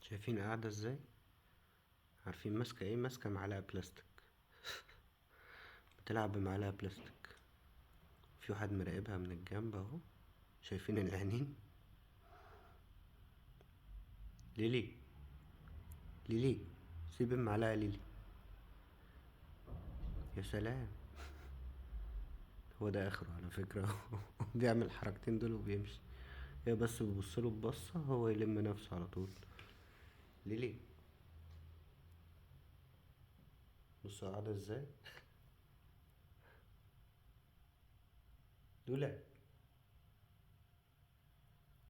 شايفين قاعدة ازاي؟ عارفين ماسكة ايه؟ ماسكة معلقة بلاستيك. بتلعب بمعلقة بلاستيك. في واحد مراقبها من الجنب اهو. شايفين العينين؟ ليلي، ليلي، سيب المعلقة ليلي. يا سلام. هو ده اخره على فكرة. بيعمل الحركتين دول وبيمشي. هي بس بتبصله ببصة هو يلم نفسه على طول. ليلي، بصوا قاعدة ازاي. لولا